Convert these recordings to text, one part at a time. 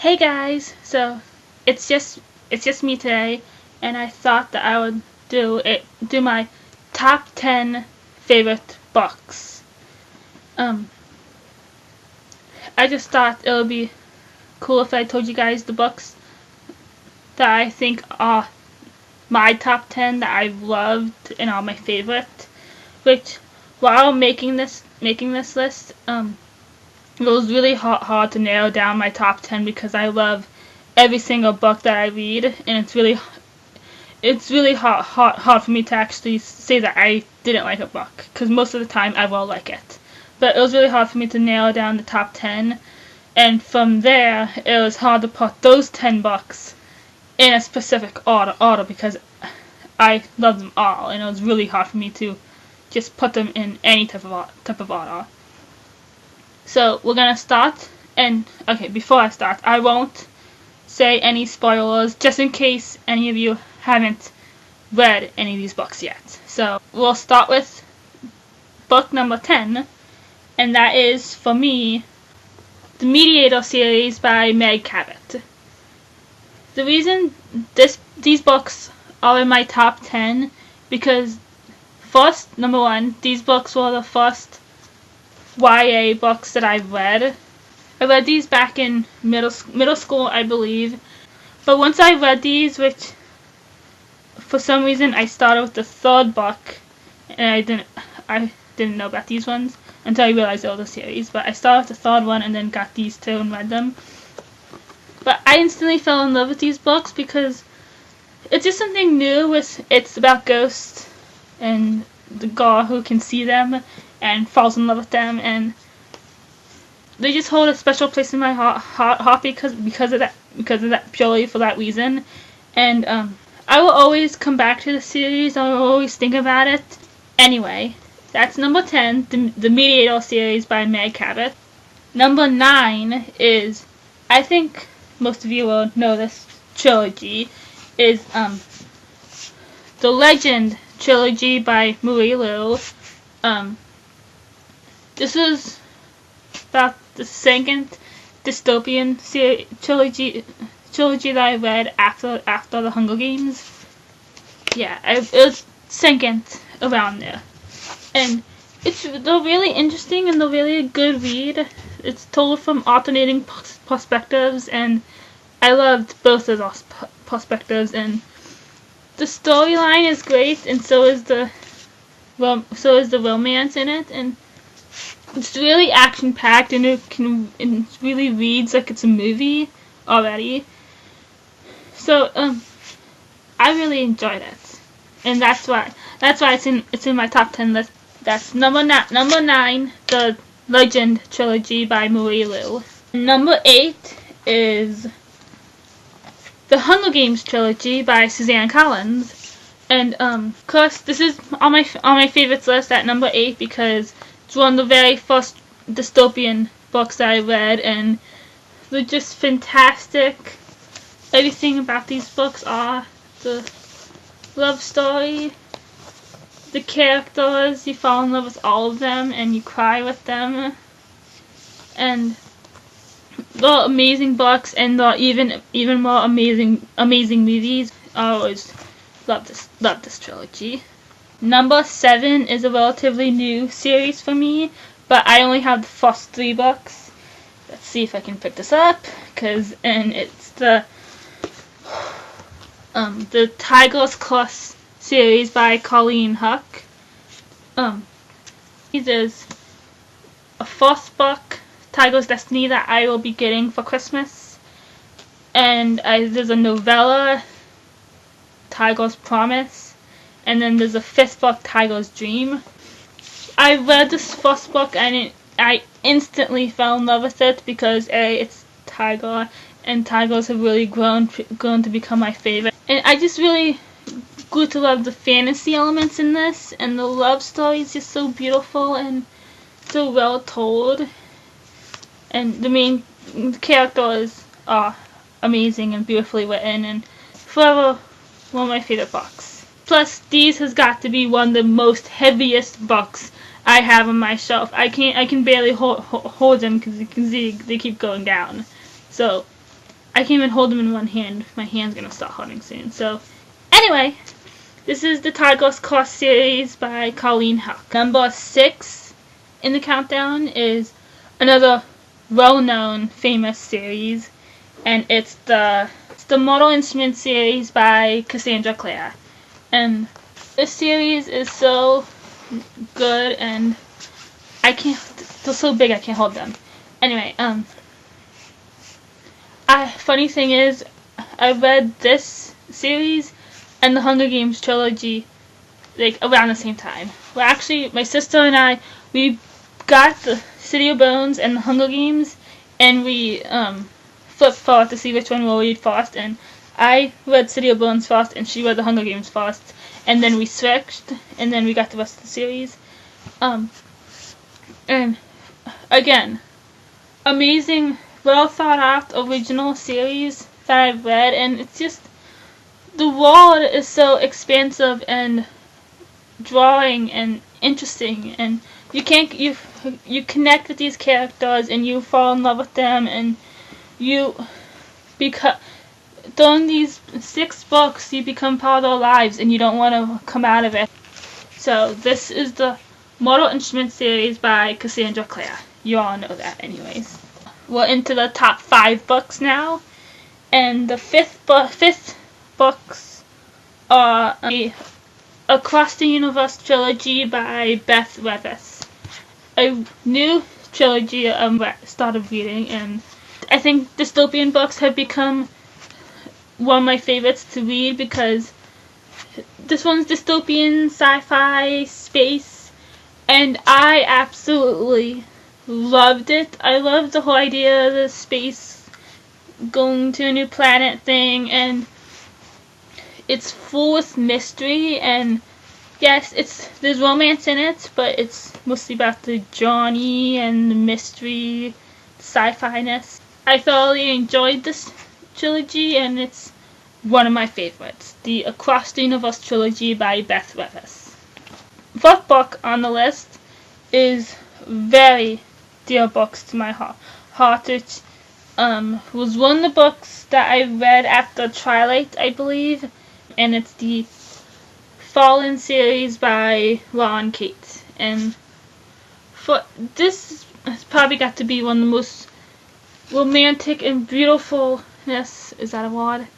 Hey guys, so it's just me today, and I thought that I would do my top 10 favorite books. I just thought it would be cool if I told you guys the books that I think are my top 10 that I've loved and are my favorite. Which, while making this list, it was really hard to narrow down my top 10 because I love every single book that I read, and it's really hard for me to actually say that I didn't like a book, because most of the time I will like it. But it was really hard for me to narrow down the top 10, and from there it was hard to put those 10 books in a specific order because I love them all, and it was really hard for me to just put them in any type of order. So we're gonna start, and okay, before I start, I won't say any spoilers just in case any of you haven't read any of these books yet. So we'll start with book number 10, and that is, for me, the Mediator series by Meg Cabot. The reason these books are in my top 10 because first, number one, these books were the first YA books that I've read. I read these back in middle school, I believe. But once I read these, which for some reason I started with the third book, and I didn't know about these ones until I realized they were the series. But I started with the third one and then got these two and read them. But I instantly fell in love with these books because it's just something new. It's about ghosts and the girl who can see them and falls in love with them, and they just hold a special place in my heart because of that, purely for that reason. And I will always come back to the series. I will always think about it. Anyway, that's number 10, the Mediator series by Meg Cabot. Number 9 is, I think most of you will know this trilogy, is the Legend trilogy by Marie Lu. This is about the second dystopian trilogy that I read after the Hunger Games. Yeah, it was second around there, and they're really interesting and they're really a good read. It's told from alternating perspectives, and I loved both of those perspectives. And the storyline is great, and so is the romance in it, and it's really action-packed, and it really reads like it's a movie already. So I really enjoyed it, and that's why it's in my top 10 list. That's number 9, the Legend trilogy by Marie Lu. Number 8 is the Hunger Games trilogy by Suzanne Collins. And of course, this is on my favorites list at number 8 because it's one of the very first dystopian books that I read, and they're just fantastic. Everything about these books are the love story, the characters, you fall in love with all of them and you cry with them, and they're amazing books, and they're even more amazing movies. I always love this trilogy. Number 7 is a relatively new series for me, but I only have the first 3 books. Let's see if I can pick this up, and it's the Tiger's Curse series by Colleen Hooke. There's a first book, Tiger's Destiny, that I will be getting for Christmas, and there's a novella, Tiger's Promise, and then there's a 5th book, Tiger's Dream. I read this first book and I instantly fell in love with it because it's Tiger, and tigers have really grown to become my favorite. And I just really grew to love the fantasy elements in this, and the love story is just so beautiful and so well told. And the characters are amazing and beautifully written, and forever one of my favorite books. Plus, these has got to be one of the most heaviest books I have on my shelf. I can barely hold them because you can see they keep going down. So I can't even hold them in one hand. My hand's gonna start hurting soon. So, anyway, this is the Tiger's Cross series by Colleen Houck. Number 6 in the countdown is another well-known, famous series, and it's the Mortal Instruments series by Cassandra Clare. And this series is so good, and they're so big I can't hold them. Anyway, funny thing is, I read this series and the Hunger Games trilogy like around the same time. Well, actually, my sister and I, we got the City of Bones and the Hunger Games, and we flipped forward to see which one we'll read first. And I read City of Bones first, and she read the Hunger Games first, and then we switched, and then we got the rest of the series. And again, amazing, well thought out original series that I've read, and it's just, the world is so expansive and drawing and interesting, and you connect with these characters and you fall in love with them, and during these 6 books you become part of their lives and you don't want to come out of it. So this is the Mortal Instruments series by Cassandra Clare. You all know that anyways. We're into the top 5 books now, and the fifth books are the Across the Universe trilogy by Beth Revis. A new trilogy I started reading, and I think dystopian books have become one of my favorites to read because this one's dystopian, sci-fi, space, and I absolutely loved it. I loved the whole idea of the space going to a new planet thing, and it's full with mystery, and yes, there's romance in it, but it's mostly about the journey and the mystery, sci-fi-ness. I thoroughly enjoyed this trilogy, and it's one of my favorites, the Across the Universe trilogy by Beth Revis. 4th book on the list is very dear books to my heart. It was one of the books that I read after Twilight, I believe, and it's the Fallen series by Lauren Kate. And this has probably got to be one of the most romantic and beautifulness, is that a word?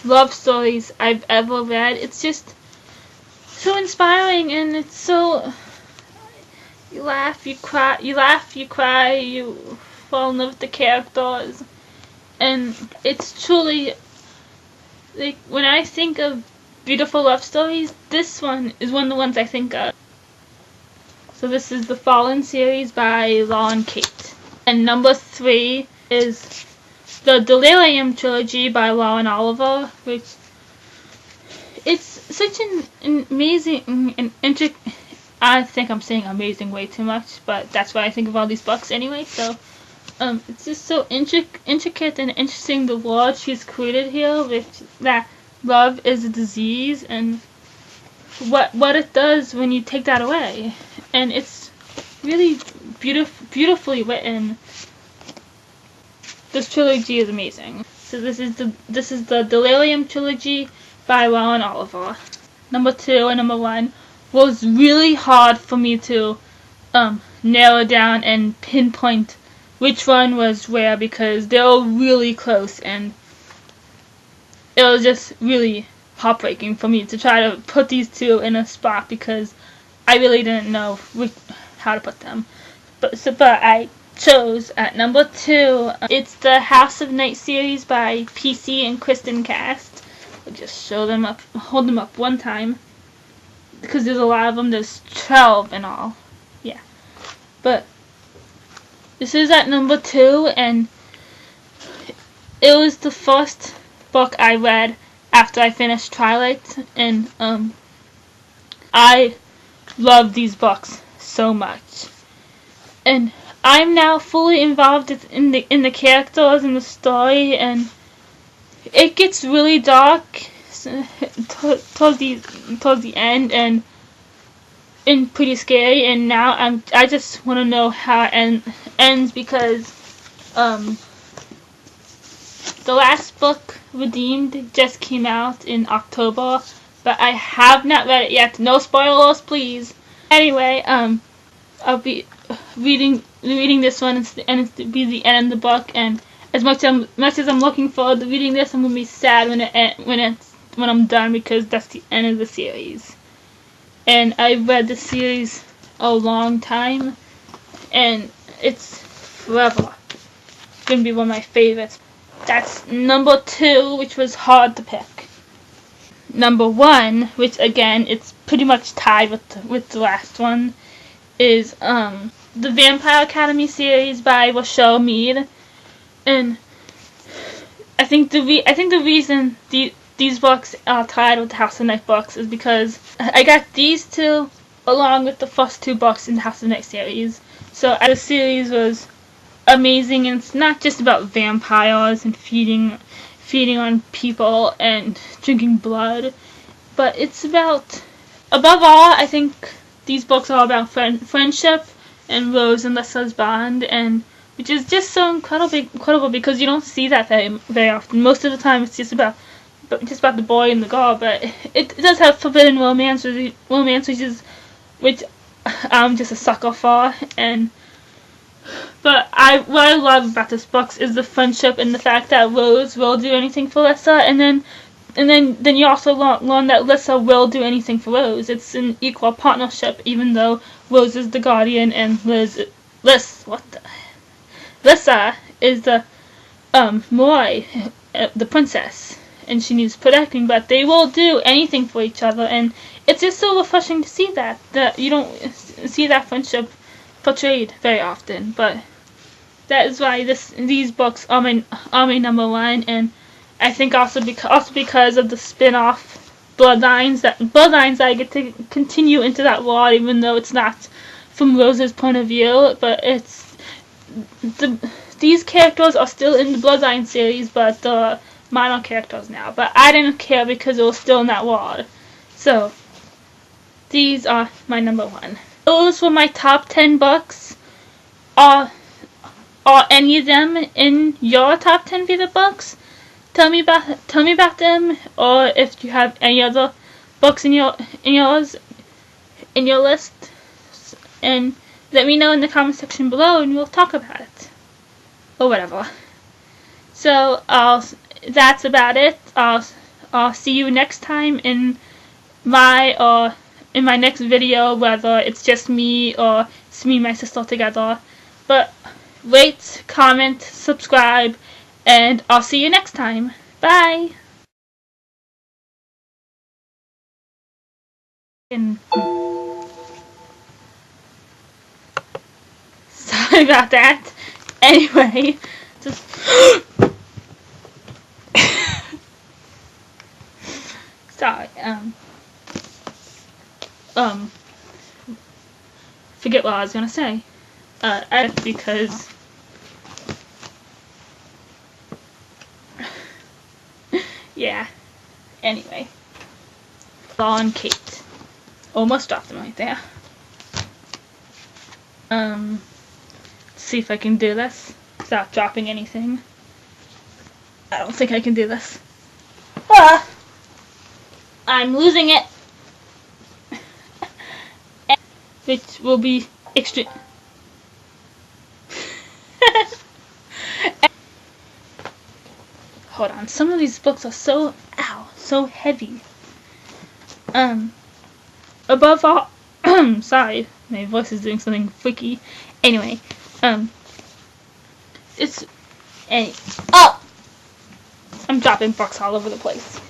Love stories I've ever read. It's just so inspiring, and it's so, you laugh, you cry, you fall in love with the characters, and it's truly, like, when I think of beautiful love stories, this one is one of the ones I think of. So this is the Fallen series by Lauren Kate. And number 3 is the Delirium trilogy by Lauren Oliver, which it's such an amazing and intricate, I think I'm saying amazing way too much, but that's why I think of all these books anyway. So it's just so intricate and interesting, the world she's created here, with that love is a disease and what it does when you take that away. And it's really beautifully written. This trilogy is amazing. So this is the Delirium trilogy by Lauren Oliver. Number 2 and number 1 was really hard for me to narrow down and pinpoint which one was where, because they were really close, and it was just really heartbreaking for me to try to put these 2 in a spot, because I really didn't know how to put them. But I chose at number 2. It's the House of Night series by PC and Kristen Cast. I'll just hold them up one time, because there's a lot of them. There's 12 in all. Yeah. But this is at number 2, and it was the first book I read after I finished Twilight, and I love these books so much. And I'm now fully involved in the characters and the story, and it gets really dark towards the end, and pretty scary. And now I just want to know how it ends, because The last book, Redeemed, just came out in October, but I have not read it yet. No spoilers, please. Anyway, I'll be reading this one, and it's to be the end of the book. And as much as I'm looking forward to reading this, I'm gonna be sad when I'm done, because that's the end of the series. And I've read the series a long time, and it's forever gonna be one of my favorites. That's number 2, which was hard to pick. Number 1, which again it's pretty much tied with the last one, is the Vampire Academy series by Rochelle Mead. And I think the reason these books are tied with the House of Night books is because I got these two along with the first 2 books in the House of Night series. So the series was amazing, and it's not just about vampires and feeding on people and drinking blood, but it's about, above all, I think these books are about friendship and Rose and Lissa's bond, and which is just so incredible because you don't see that very often. Most of the time it's just about the boy and the girl, but it does have forbidden romance, which I'm just a sucker for. But what I love about this book is the friendship and the fact that Rose will do anything for Lissa, and then you also learn that Lissa will do anything for Rose. It's an equal partnership, even though Rose is the guardian and Lissa is the Moy, the princess, and she needs protecting. But they will do anything for each other, and it's just so refreshing to see that you don't see that friendship portrayed very often. But that is why these books are my number 1, and I think also because of the spin-off Bloodlines that I get to continue into that world, even though it's not from Rose's point of view, but these characters are still in the Bloodline series, but they're minor characters now. But I didn't care because it was still in that world. So these are my number 1. Those were my top 10 books. Are any of them in your top 10 favorite books? Tell me about them, or if you have any other books in your list, and let me know in the comment section below, and we'll talk about it, or whatever. So that's about it. I'll see you next time in my next video, whether it's just me or it's me and my sister together. But rate, comment, subscribe, and I'll see you next time. Bye! Sorry about that. Anyway, just sorry. Forget what I was gonna say. Because yeah. Anyway, Law and Kate. Almost dropped them right there. Let's see if I can do this without dropping anything. I don't think I can do this. I'm losing it. Which will be extreme. Hold on, some of these books are so heavy. Above all, sorry, my voice is doing something freaky. Anyway, I'm dropping books all over the place.